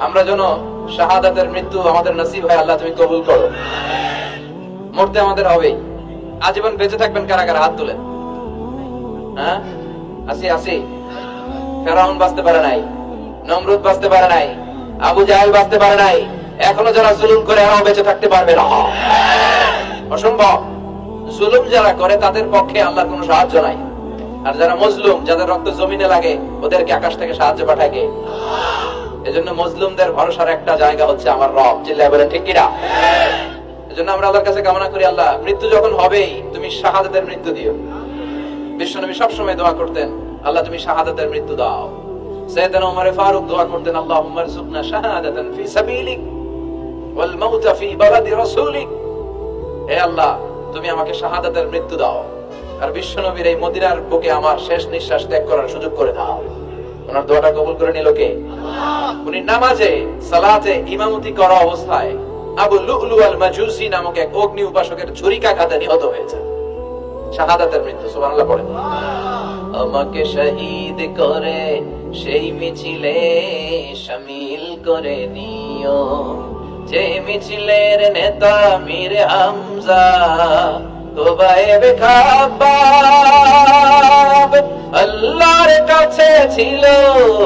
আমরা যেন শাহাদাতের মৃত্যু আমাদের নসিব হয়, আল্লাহ তুমি কবুল করো। মরতে আমাদের হবেই। আজীবন বেঁচে থাকবেন কারা কারা হাত তুলেন? হ্যাঁ, আসি। ফেরাউন বাঁচতে পারে নাই, নমরুদ বাঁচতে পারে নাই, আবু জাহেল বাঁচতে পারে নাই। এখনো যারা জুলুম করে এরাও বেঁচে থাকতে পারবে না, অসম্ভব। জুলুম যারা করে তাদের পক্ষে আল্লাহর কোনো সাহায্য নাই। আর যারা মজলুম, যাদের রক্ত জমিনে লাগে, ওদেরকে আকাশ থেকে সাহায্য পাঠায় কে? এজন্য মজলুমদের ভরসার একটা জায়গা হচ্ছে আমার রব। চিল্লায় বলেন ঠিক কিনা? এজন্য আমরা আল্লাহর কাছে কামনা করি, আল্লাহ মৃত্যু যখন হবেই তুমি শাহাদাতের মৃত্যু দিও। বিশ্বনবী সবসময় দোয়া করতেন, আল্লাহ তুমি শাহাদাতের মৃত্যু দাও। সাইয়েদনা ওমর ফারুক দোয়া করতেন, আল্লাহুম্মা রযুকনা শাহাদাতান ফি সাবিলিক ওয়াল মাউতা ফি বালাদি রাসূলিক। হে আল্লাহ তুমি আমাকে শাহাদাতের মৃত্যু দাও, আর বিশ্বনবীর এই মদিনার বুকে আমার শেষ নিঃশ্বাস ত্যাগ করার সুযোগ করে দাও। ওনার দোয়াটা কবুল করে নিল কে? উনি নামাজে সালাতে ইমামতি করা অবস্থায় আবু লুলু আল মাজুসি নামক এক অগ্নি উপাসকের ছুরিকাঘাতে নিহত হয়েছে। শাহাদাতের মৃত্যু। সুবহানাল্লাহ পড়েন। আমাকে শহীদ করে সেই মিছিলে শামিল করে নিও, যে মিছিলের নেতা মীর হামজা তোবায়ে খাব্বাব আল্লাহর কাছে ছিল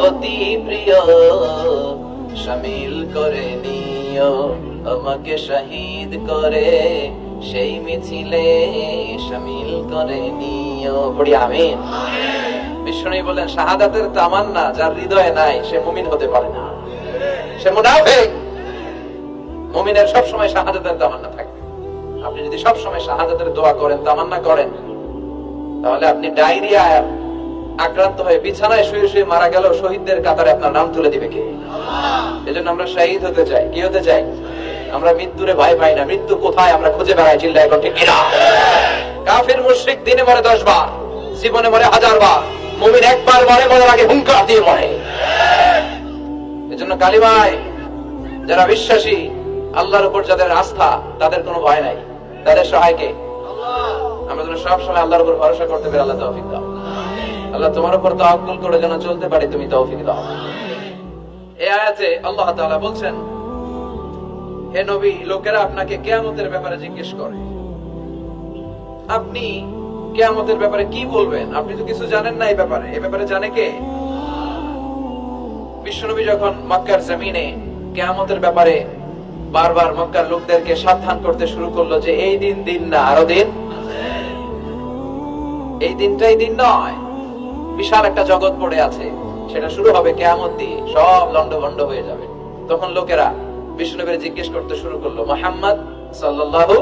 অতি প্রিয়, শামিল করে নিও আমাকে শহীদ করে সেই মিছিলে শামিল করে নিও। পড়ি আমিন। বিশ্বনবী বলেন, শাহাদাতের তামান্না যার হৃদয়ে নাই সে মুমিন হতে পারে না, সে মুনাফিক। মুমিনের সব সময় শাহাদাতের তামান্না থাকবে। আপনি যদি সব সময় শাহাদাতের দোয়া করেন, তামান্না করেন, তাহলে আপনি ডায়রিয়া আক্রান্ত হয়ে বিছানায় শুয়ে শুয়ে মারা গেল শহীদদের কাতারে আপনার নাম তুলে দিবে কে? এজন্য আমরা শহীদ হতে চাই। কি হতে চাই? আমরা মৃত্যুরে ভয় পাই না। মৃত্যু কোথায় আমরা খুঁজে বেড়াই। চিল্লায় এখন ঠিক কিনা? কাফির মুশরিক দিনে মরে 10 বার, জীবনে মরে 1000 বার। মুমিন একবার মরে, মরার আগে হুঙ্কার দিয়ে মরে। এজন্য কালিমায় যারা বিশ্বাসী, আল্লাহর উপর যাদের আস্থা, তাদের কোনো ভয় নাই। তাদের সহায় কে? আমরা যেন সব সময় আল্লাহর উপর ভরসা করতে পারি। আল্লাহ তৌফিক দাও। আল্লাহ তোমার উপর তাওয়াক্কুল করে যেন চলতে পারি, তুমি তৌফিক দাও। এই আয়াতে আল্লাহ তাআলা বলছেন, হে নবী, লোকেরা আপনাকে কিয়ামতের ব্যাপারে জিজ্ঞেস করে, আপনি কিয়ামতের ব্যাপারে কি বলবেন? আপনি তো কিছু জানেন না এই ব্যাপারে। এই ব্যাপারে জানে কে? বিশ্বনবী যখন মক্কার জমিনে কিয়ামতের ব্যাপারে বারবার মক্কার লোকদেরকে সাবধান করতে শুরু করলো যে এই দিন দিন না, আরো দিন, এই দিনটাই দিন নয়, বিশাল একটা জগৎ পড়ে আছে, সেটা শুরু হবে কিয়ামত দিয়ে, সব লন্ডভন্ড হয়ে যাবে। তখন লোকেরা বিশ্বনবীর জিজ্ঞেস করতে শুরু করলো, মুহাম্মদ সাল্লাল্লাহু,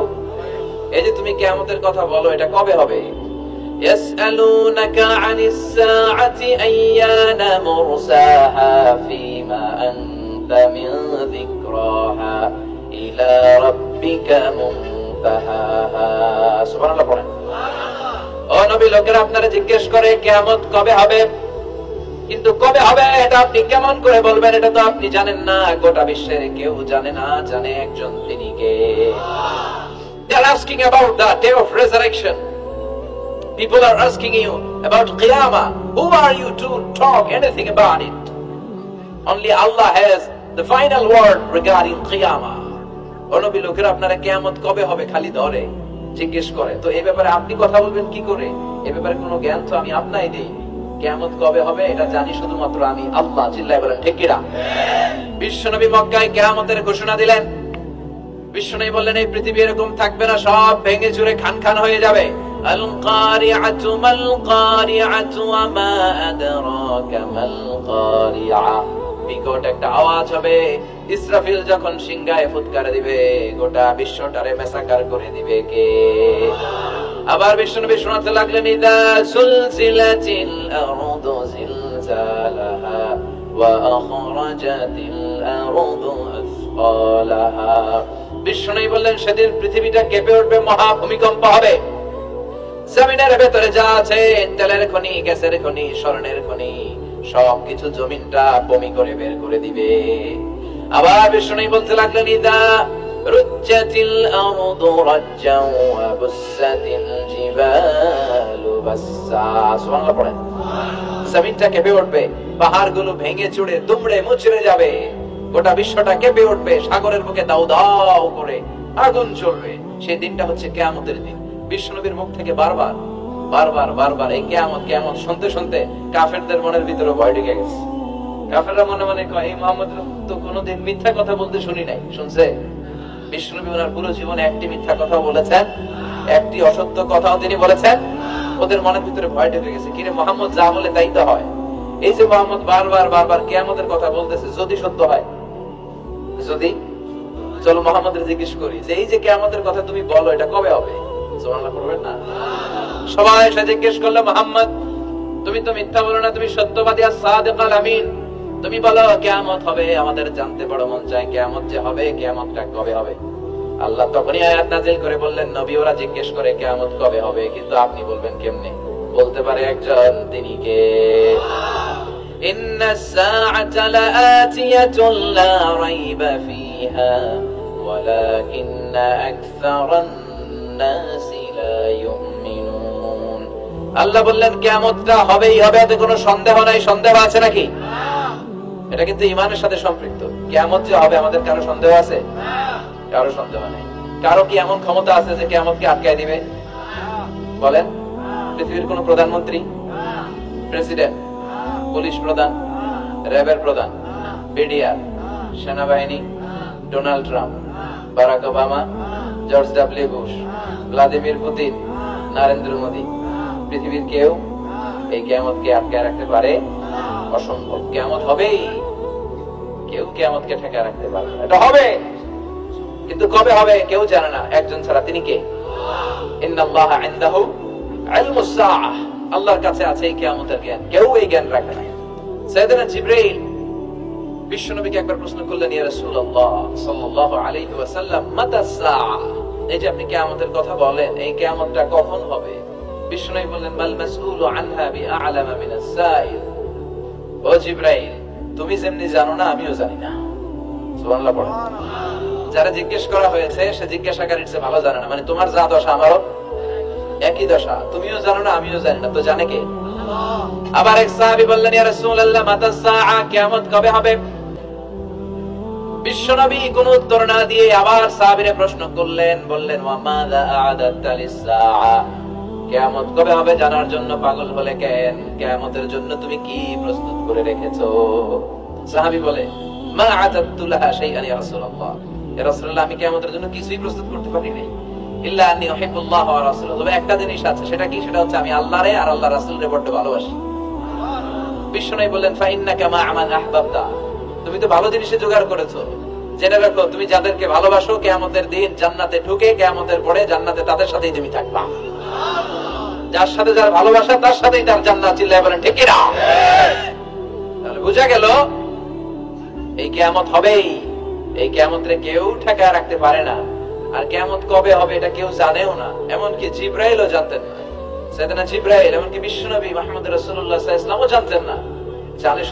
এই যে তুমি কিয়ামতের কথা বলো, এটা কবে হবে? ইয়াসআলুনাকা আনিস সাআতি আইয়ানা মুরসাহা ফীমা আনতা মিন যিকরাহা ইলা রাব্বিকা মুনতাহাহা। সুবহানাল্লাহ পড়েন। ও নবী, লোকেরা আপনারা জিজ্ঞেস করে কিয়ামত কবে হবে, কিন্তু কবে হবে এটা আপনি কেমন করে বলবেন? এটা তো আপনি জানেন না, গোটা বিশ্বের কেউ জানে না, জানে একজন, তিনি কে? They are asking about the day of resurrection. People are asking you about Qiyamah. Who are you to talk anything about it? Only Allah has the final word regarding Qiyamah. ও নবী, লোকেরা আপনারা কিয়ামত কবে হবে খালি ধরে জিজ্ঞেস করে, তো এই ব্যাপারে আপনি কথা বলবেন কি করে? এই ব্যাপারে কোনো জ্ঞান তো আমি আপনাই দেই। কিয়ামত কবে হবে এটা জানি শুধুমাত্র আমি আল্লাহ। চিল্লায় বলেন ঠিক কিনা? বিশ্বনবী মক্কায় কিয়ামতের ঘোষণা দিলেন। বিশ্বনবী বললেন, এই পৃথিবী এরকম থাকবে না, সব ভেঙে চুরে খান খান হয়ে যাবে। আল কারিআতু মাল কারিআতু ওয়া মা আদরাকা মাল কারিআ। বিকট একটা আওয়াজ হবে, ইসরাফিল যখন সিংহায় ফুৎকার দিবে, গোটা বিশ্বটারে মেসাকার করে দিবে কে? আবার বিশ্বনবী শোনাতে লাগলেন, ইদা সুলসিলাতিল আরদু জিলজালাহা ওয়া আখরাজাতিল আরদু আসফালাহা। বিশ্বনবী বললেন, সেদিন পৃথিবীটা কেঁপে উঠবে, মহা ভূমিকম্প হবে। জমিনের ভেতরে যা আছে, তেলের খনি, গ্যাসের খনি, স্বর্ণের খনি, সবকিছু জমিনটা বমি করে বের করে দিবে। আবার বিশ্বনবী বলতে লাগলেন, ইদা রুজ্জাতিল আরদু রাজ্জাও ওয়া বুসাতিল জিবালু বাসসা। সুবহানাল্লাহ পড়েন। জমিনটা কেঁপে উঠবে, পাহাড়গুলো ভেঙে চুরে দুমড়ে মুচড়ে যাবে, গোটা বিশ্বটা কেঁপে উঠবে, সাগরের বুকে দাউ দাউ করে আগুন জ্বলবে। সেই দিনটা হচ্ছে কিয়ামতের দিন। বিশ্বনবীর মুখ থেকে বারবার বারবার বারবার এই কিয়ামত কিয়ামত শুনতে শুনতে কাফেরদের মনের ভিতরে ভয় ঢুকে গেছে। কাফেররা মনে মনে কয়, এই মুহাম্মদ তো কোনোদিন মিথ্যা কথা বলতে শুনি নাই। শুনছে? বিশ্বনবী ওনার পুরো জীবনে একটি মিথ্যা কথা বলেছেন, একটি অসত্য কথাও তিনি বলেছেন? ওদের মনের ভিতরে ভয় ঢুকে গেছে, কিরে মুহাম্মদ যা বলে তাই তো হয়। এই যে মুহাম্মদ বারবার বারবার কিয়ামতের কথা বলতেছে, যদি সত্য হয়, যদি, চলো মুহাম্মদের জিজ্ঞেস করি যে এই যে কিয়ামতের কথা তুমি বলো, এটা কবে হবে? সুবহানাল্লাহ পড়বেন না? সবাই এসে জিজ্ঞেস করলো, মুহাম্মদ তুমি তো মিথ্যা বলো না, তুমি সত্যবাদী as-সাদিক আল-আমিন, তুমি বলো কিয়ামত হবে। আমাদের জানতে বড় মন চায় কিয়ামত যে হবে, কিয়ামতটা কবে হবে? আল্লাহ তখনই আয়াত নাযিল করে বললেন, নবী ওরা জিজ্ঞেস করে কিয়ামত কবে হবে, কিন্তু আপনি বলবেন কেমনে? বলতে পারে একজন, তিনি কে? ইন্নাস সাআতা লাআতিয়াতুন লা রাইবা ফিহা ওয়ালাকিন্না আকসারান নাসি লা ইউমিনুন। আল্লাহ বললেন কিয়ামতটা হবেই হবে, এতে কোনো সন্দেহ নাই। সন্দেহ আছে নাকি? এটা কিন্তু ঈমানের সাথে সম্পৃক্ত। কিয়ামত যে হবে, আমাদের কারো সন্দেহ আছে? কারো সন্দেহ নেই। কারো কি এমন ক্ষমতা আছে যে কিয়ামতকে আটকায় দিবে? বলেন। পৃথিবীর কোন প্রধানমন্ত্রী, প্রেসিডেন্ট, পুলিশ প্রধান, র্যাবের প্রধান, বিডিআর, সেনাবাহিনী, Donald Trump, Barack Obama, George W Bush, Vladimir Putin, Narendra Modi, পৃথিবীর কেউ এই কিয়ামতকে আটকায় রাখতে পারে? অসম্ভব। কিয়ামত হবেই, কেউ কিয়ামতকে ঠেকায় রাখতে পারবে না। এটা হবে, কিন্তু কবে হবে কেউ জানে না, একজন ছাড়া। তিনি কে? ইন্নাল্লাহা ইনদাহু ইলমুস সাআহ, আল্লাহর কাছে আছে এই কিয়ামতের জ্ঞান, কেউ এই জ্ঞান রাখে না। সাইয়েদনা জিবরাইল বিশ্বনবীকে একবার প্রশ্ন করলেন, ইয়া রাসূলুল্লাহ সাল্লাল্লাহু আলাইহি ওয়াসাল্লাম, মাতাস সাআহ, এই যে আপনি কিয়ামতের কথা বলেন, এই কিয়ামতটা কখন হবে? বিশ্বনবী বললেন, মাল মাসউলু আনহা বিআ'লামা মিনাস সাইল। ও জিবরাইল, তুমি যেমনি জানো না, আমিও জানি না। সুবহানাল্লাহ পড়েন। যারা জিজ্ঞেস করা হয়েছে সে জিজ্ঞাসাকারীর চেয়ে ভালো জানে না। মানে তোমার যা দশা আমারও একই দশা, তুমিও জানো না আমিও জানি না, তো জানে কে? আবার এক সাহাবী বললেন, ইয়া রাসূলুল্লাহ মাতা সাআ, কিয়ামত কবে হবে? বিশ্বনবী কোনো উত্তর না দিয়ে আবার সাহাবীরে প্রশ্ন করলেন, বললেন, ওয়া মাযা আ'দাতা লিস-সাআ, কিয়ামত কবে হবে জানার জন্য পাগল হলে কেন? কিয়ামতের জন্য তুমি কি প্রস্তুত করে রেখেছো? সাহাবী বলে, মা আ'দাতু লাহা শাইআন ইয়া রাসূলুল্লাহ, ইয়া রাসূলুল্লাহ আমি কিয়ামতের জন্য কিছুই প্রস্তুত করতে পারি নাই। ইল্লা আন্নী উহিব্বুল্লাহ ওয়া রাসূলুহু, তবে একটা জিনিস আছে, সেটা কি? সেটা হচ্ছে আমি আল্লাহরে আর আল্লাহর রাসূলরে বড় ভালোবাসি। বিশ্বনবী বললেন, ফা ইন্নাকা মা'a মান আহবাবতা, তুমি তো ভালো জিনিসে জোগাড় করেছো। জেনে রাখো, তুমি যাদেরকে ভালোবাসো কিয়ামতের দিন জান্নাতে ঢুকে কিয়ামতের পরে জান্নাতে তাদের সাথেই তুমি থাকবা। যার সাথে যার ভালোবাসা, তার সাথেই তার জান্নাত। চিল্লায়ে বলেন ঠিক কি না? তাহলে বোঝা গেল এই কিয়ামত হবেই, এই কিয়ামতরে কেউ ঠেকায় রাখতে পারে না। আর কিয়ামত কবে হবে এটা কেউ জানেও না, এমনকি জিবরাইলও জানতেন না। সাইয়েদনা জিবরাইল, এমনকি বিশ্বনবী মুহাম্মদ রাসূলুল্লাহ সাল্লাল্লাহু আলাইহি ওয়াসাল্লামও জানতেন না। জানে